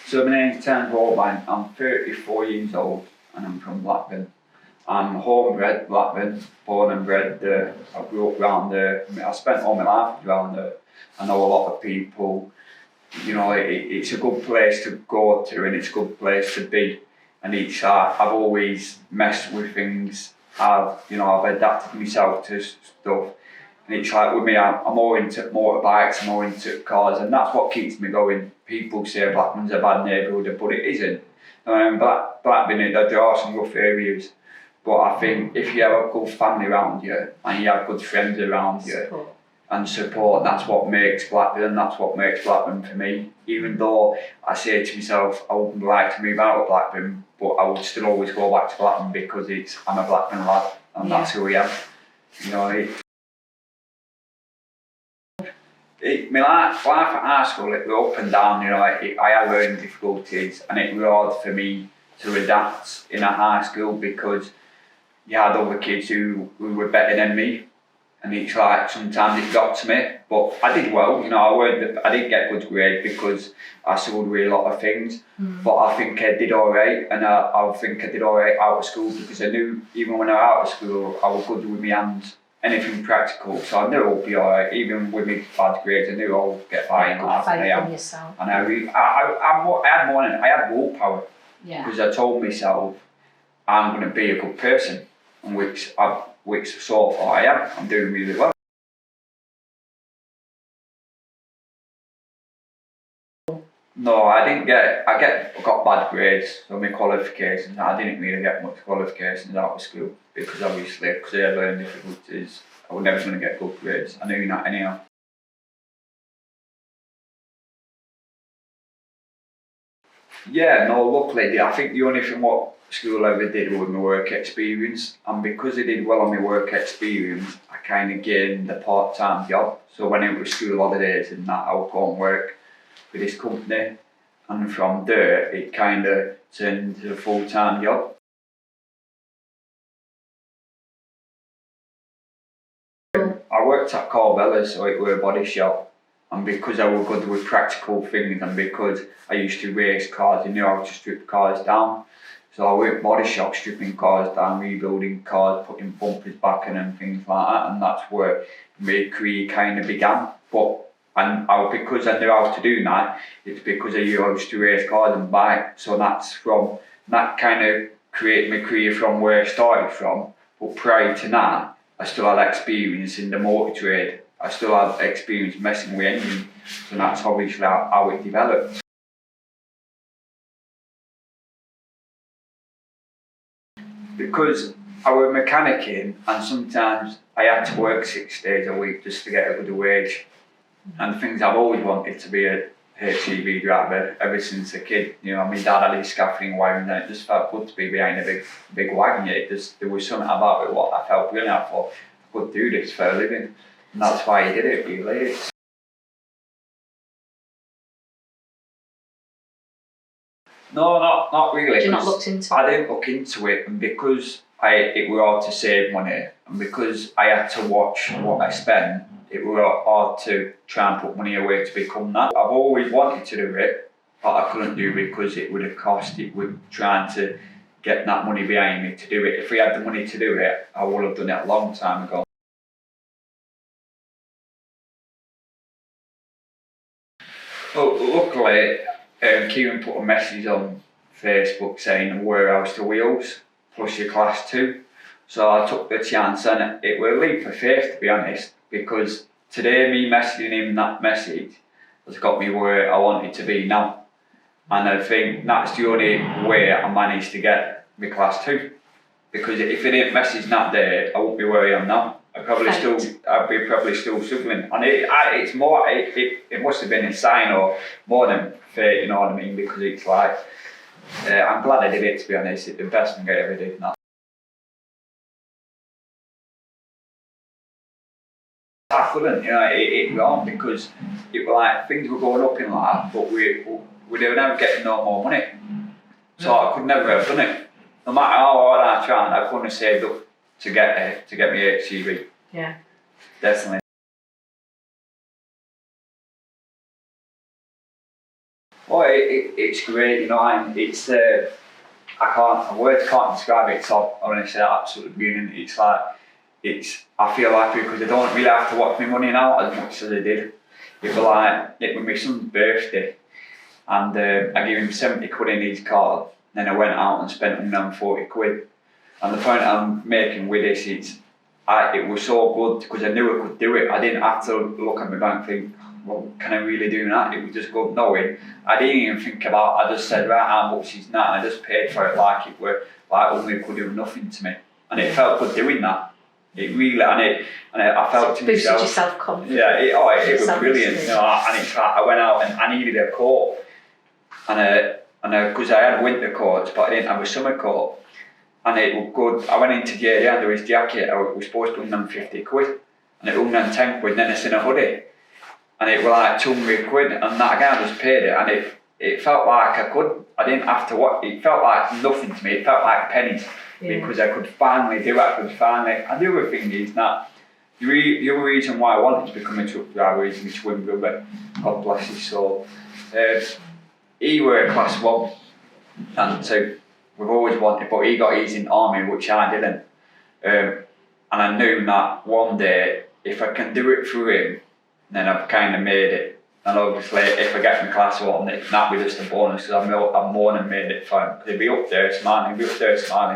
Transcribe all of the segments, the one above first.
So my name's Terence. I'm 34 years old and I'm from Blackburn. I'm homebred Blackburn, born and bred there. I grew up around there. I spent all my life around there. I know a lot of people. You know, it's a good place to go to and it's a good place to be. And I've always messed with things. I've adapted myself to stuff. And it's like with me, I'm more into motorbikes, I'm more into cars, and that's what keeps me going. People say Blackburn's a bad neighbourhood, but it isn't. Blackburn, there are some rough areas, but I think if you have a good family around you and you have good friends around you and support, that's what makes Blackburn. That's what makes Blackburn for me. Even though I say to myself, I wouldn't like to move out of Blackburn, but I would still always go back to Blackburn because I'm a Blackburn lad, and that's who I am. You know. My life at high school, it was up and down, you know, I had learning difficulties and it was hard for me to adapt in a high school because you had other kids who were better than me, and it's like sometimes it got to me, but I did well, you know, I did get good grades because I struggled with a lot of things, but I think I did alright, and I think I did alright out of school because I knew even when I was out of school, I was good with my hands. Anything practical, so I knew I'll be alright. Even with my bad grades, I knew I'll get by in life. And I am. And I had willpower because I told myself I'm going to be a good person, and which so far I am. I'm doing really well. No, I didn't get. I got bad grades, so my qualifications. I didn't really get much qualifications out of school because obviously, because I had learning difficulties, I was never going to get good grades. I knew that anyhow. Yeah, no, luckily, I think the only thing what school ever did was my work experience, and because I did well on my work experience, I kind of gained a part-time job. So when it was school holidays and that, I would go and work for this company, and from there it kind of turned into a full-time job. I worked at Corbella's, so it was a body shop, and because I was good with practical things and because I used to race cars, I knew how to strip cars down. So I worked body shop, stripping cars down, rebuilding cars, putting bumpers back in and things like that, and that's where my career kind of began. Because I knew how to do that, it's because I used to race cars and bike. So that kind of created my career from where I started from. But prior to that, I still had experience in the motor trade. I still had experience messing with engines, and that's obviously how it developed. Because I was a mechanic and sometimes I had to work 6 days a week just to get a good wage. And things I've always wanted to be a HGV driver ever since a kid. You know, my dad had his scaffolding wagon and it just felt good to be behind a big wagon. There was something about it what I felt brilliant. I thought I could do this for a living, and that's why I did it really. No, not really. You not looked into it? I didn't look into it, and because it was hard to save money, and because I had to watch what I spent, it was hard to try and put money away to become that. I've always wanted to do it, but I couldn't do it because it would have cost. It would trying to get that money behind me to do it. If we had the money to do it, I would have done it a long time ago. Well, luckily, Kieran put a message on Facebook saying warehouse to wheels plus your class 2. So I took the chance, and it was a leap of faith to be honest, because today me messaging him that message has got me where I wanted to be now. And I think that's the only way I managed to get my class 2. Because if I didn't message that day, I wouldn't be where I am now. I'd be probably still struggling. And it's more, it must have been a sign or more than fate, you know what I mean? Because it's like, I'm glad I did it to be honest. It's the best thing I ever did. I couldn't, you know, it wrong because it was like things were going up in life, but we were never getting no more money. So I could never have done it. No matter how hard I tried, I couldn't have saved up to get me HGV. Yeah. Definitely. Oh, it's great, you know, and it's words can't describe it. So honestly, absolutely brilliant. It's like I feel happy because I don't really have to watch my money now as much as I did. It was my son's birthday, and I gave him 70 quid in his card. Then I went out and spent 140 quid. And the point I'm making with this is, it was so good because I knew I could do it. I didn't have to look at my bank and think, well, can I really do that? It was just good knowing. I didn't even think about it. I just said, right, how much is that? And I just paid for it like it were, like only it could do nothing to me. And it felt good doing that. It really, I felt to boosted myself. your self-confidence. Yeah, it was brilliant. You know, and it's like I went out and I needed a coat. And because I had winter coats, but I didn't have a summer coat. And it was good. I went into JD under his jacket. I was supposed to 150 quid. And it was 110 quid, and then it's in a hoodie. And it was like 200 quid, and that guy just paid it. And it felt like I didn't have to watch. It felt like nothing to me. It felt like pennies. Yeah. Because I could finally do it. And the other thing is that the other reason why I wanted to become a truck driver is my twin brother, God bless his soul. He were a class 1 and 2. We've always wanted, but he got his in army, which I didn't. And I knew that one day, if I can do it through him, then I've kind of made it. And obviously, if I get my class 1, that'd be just a bonus because I've more than made it for him. He'd be up there smiling,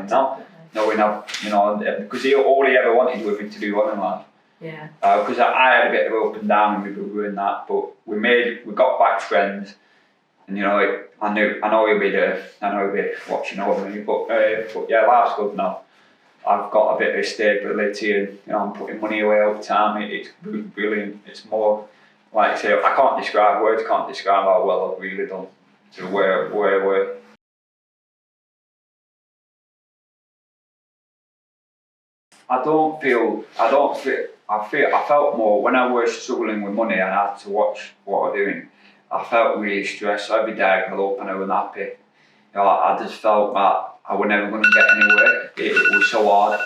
now. Knowing because all he ever wanted was me to do one in life. Yeah. Because I had a bit of up and down and we were doing that, but we got back friends. And you know, I know he'll be there. I know he'll be watching over me. But yeah, life's good now. I've got a bit of stability, and you know, I'm putting money away all the time. It's brilliant. It's more like I say, words can't describe how well I've really done to where we're. I felt more when I was struggling with money and I had to watch what I'm doing. I felt really stressed. So every day I got up and I was happy. You know, I just felt that I was never going to get anywhere. It was so hard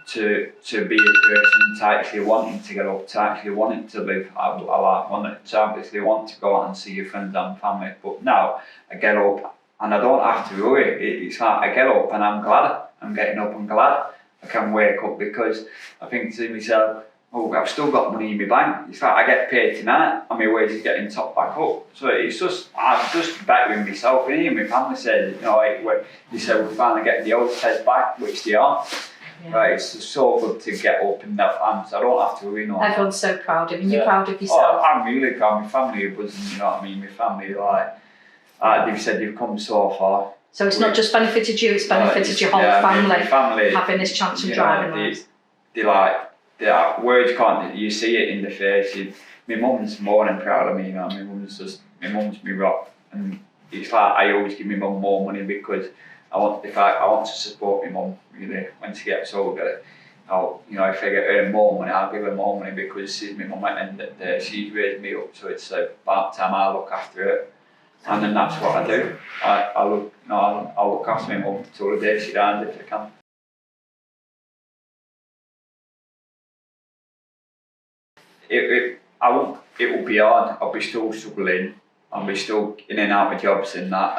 to be a person, to actually wanting to get up, to actually wanting to live. To obviously want to go out and see your friends and family. But now I get up and I don't have to worry. It's like I get up and I'm glad. I'm getting up and glad I can wake up because I think to myself, oh, I've still got money in my bank. It's like I get paid tonight and my wages getting topped back up. So it's just, I'm just bettering myself. And even my family said, you know, they said we're finally getting the old heads back, which they are. Yeah. But it's just so good to get up in that family, so I don't have to worry. Everyone's so proud of you. You're proud of yourself. Oh, I'm really proud. My family was, you know what I mean? My family, they've said you've come so far. So it's not just benefited you, it's benefited your whole family having this chance of driving. Words can't, you see it in the face. My mum's more than proud of me, you know. My mum's my rock. And it's like I always give my mum more money because I want to support my mum really when she gets older. If I earn more money, I'll give her more money because she's my mum and she's raised me up. So it's about time I look after her. And then that's what I do. I'll look after my mum till the day she dies if I can. It will be hard. I'll be still struggling. I'll be still in and out of jobs and that.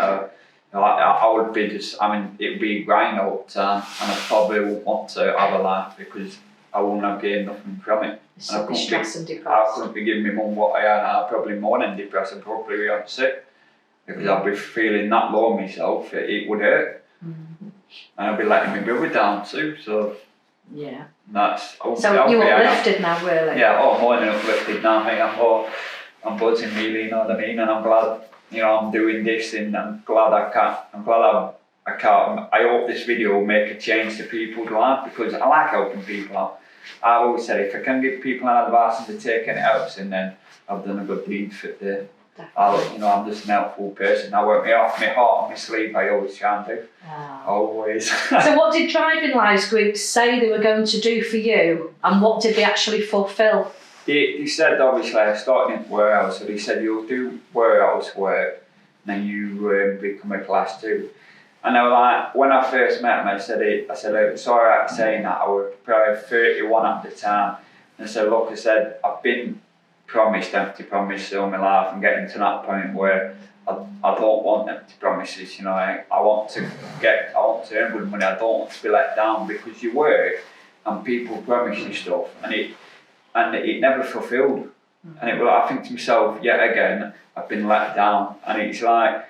I would be it would be grind all the time, and I probably won't want to have a life because I won't have gained nothing from it. You'll be stressed and depressed. I couldn't be giving my mum what I had. I'd probably more than depressed. I'd probably be on sick because I'd be feeling that low myself. It would hurt, and I'd be letting my brother down too. So. Yeah. So you're uplifted now, really? Yeah, more than uplifted now, mate. I'm buzzing really, you know what I mean? And I'm glad, you know, I'm doing this and I'm glad I hope this video will make a change to people's life because I like helping people out. I've always said if I can give people an advice and they take any helps, and then I've done a good deed for the day. I'm just an helpful person. I work my heart on my sleeve, I always try and do. Oh. Always. So what did Driving Lives Group say they were going to do for you, and what did they actually fulfil? He said, obviously, I started in warehouse, so he said you'll do warehouse work, and then you become a class 2. And I was like, when I first met him, I said it's alright saying that, I was probably 31 at the time. And I said, look, I've been empty promises all my life and getting to that point where I don't want empty promises, you know. I want to earn good money. I don't want to be let down, because you work and people promise you stuff and it never fulfilled. And I think to myself, yet again, I've been let down. And it's like,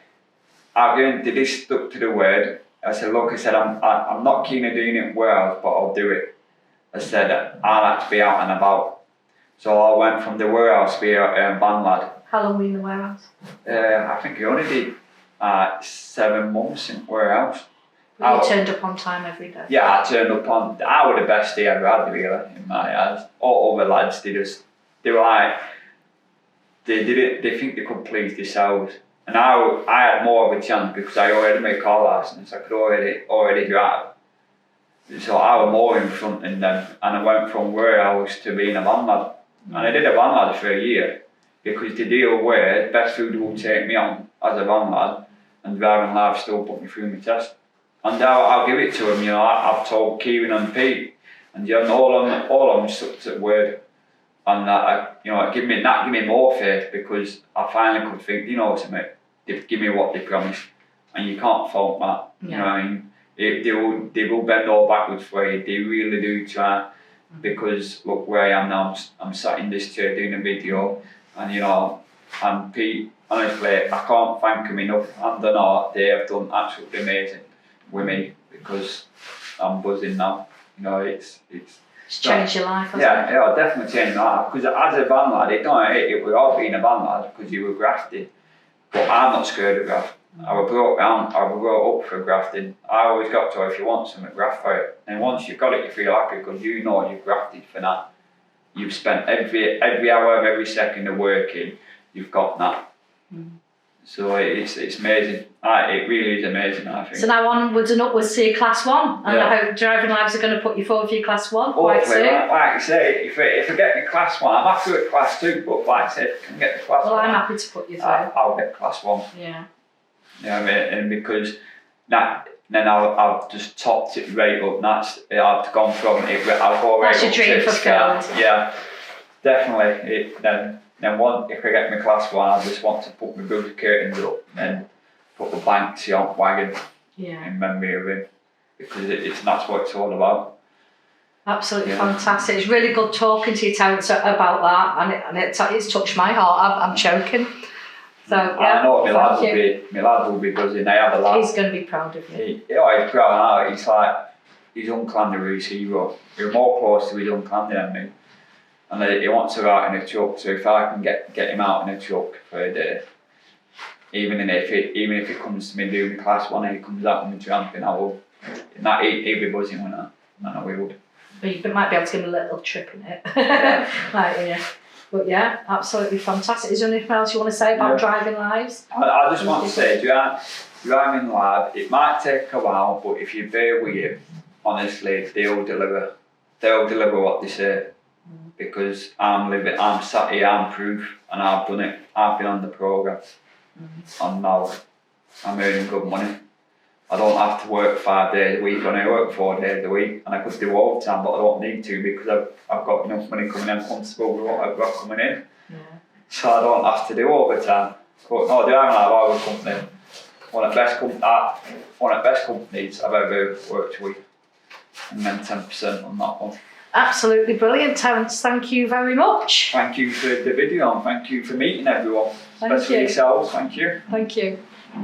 did this stuck to the word. I said, look, I'm not keen on doing it well, but I'll do it. I said, I like to be out and about. So I went from the warehouse to be a van lad. How long were you in the warehouse? I think I only did 7 months in warehouse. But you turned up on time every day? Yeah, I turned up on. I was the best day I ever had, really, in my eyes. All other lads, they were like, they think they could please themselves. And I had more of a chance because I already made car licence. I could already drive. So I was more in front than them. And I went from warehouse to being a van lad. And I did a van lad for a year, because the deal where Best Food will take me on as a van lad, and Driving Live still put me through my test. And I'll give it to them, you know. I've told Kieran and Pete, and you know, all of them stuck to the word. And it gave me more faith, because I finally could think, you know, something, they give me what they promised, and you can't fault that. Yeah. You know what I mean? They will bend all backwards for you. They really do try, because look where I am now. I'm sat in this chair doing a video, and you know, and Pete, honestly, I can't thank them enough. And they have done absolutely amazing with me, because I'm buzzing now. You know, it's changed your life, hasn't it? Yeah, definitely changed my life. Because as a van lad, it was all being a van lad, because you were grafting. But I'm not scared of graft. I was brought up for grafting. I always got to, if you want something, graft for it. And once you've got it, you feel happy, because you know you've grafted for that. You've spent every hour of every second of working, you've got that. So it's amazing. It really is amazing, I think. So now onwards and upwards to your Class 1, and I hope Driving Lives are going to put you forward for your Class 1 quite soon. Like I say, if I get the Class 1, I'm happy with Class 2, but like I say, if I can get the Class 1... Well, I'm happy to put you through. I'll get Class 1. Yeah. You know what I mean? And because then I've just topped it right up. I've gone from it. I'll go right That's your up dream to fulfilled. Yeah, definitely. Then if I get my Class 1, I just want to put my roof curtains up and put the Banksy on wagon in memory of him, because that's what it's all about. Absolutely fantastic. It's really good talking to you, Terence, about that, and it's touched my heart. I'm choking. So I know my lad will be buzzing. They have a lad. He's going to be proud of you. He's proud. He's like his uncle Andy his hero. You're more close to his uncle Andy than me. And he wants to go out in a truck, so if I can get him out in a truck for a day, even if it comes to me doing Class 1 and he comes out with me tramping, I will. He'll be buzzing with that, and I will. But you might be able to give him a little trip in it. But yeah, absolutely fantastic. Is there anything else you want to say about Driving Lives? I just want to say, Driving Live, it might take a while, but if you bear with him, honestly, they'll deliver. They'll deliver what they say. Because I'm sat here, I'm proof, and I've done it. I've been on the programme, and now I'm earning good money. I don't have to work 5 days a week, and I work 4 days a week, and I could do overtime, but I don't need to, because I've got enough money coming in, comfortable with what I've got coming in. So I don't have to do overtime. But no, Driving Live, our company, one of the best companies I've ever worked with, and then 10% on that one. Absolutely brilliant, Terence. Thank you very much. Thank you for the video, and thank you for meeting everyone, especially yourselves. Thank you. Thank you.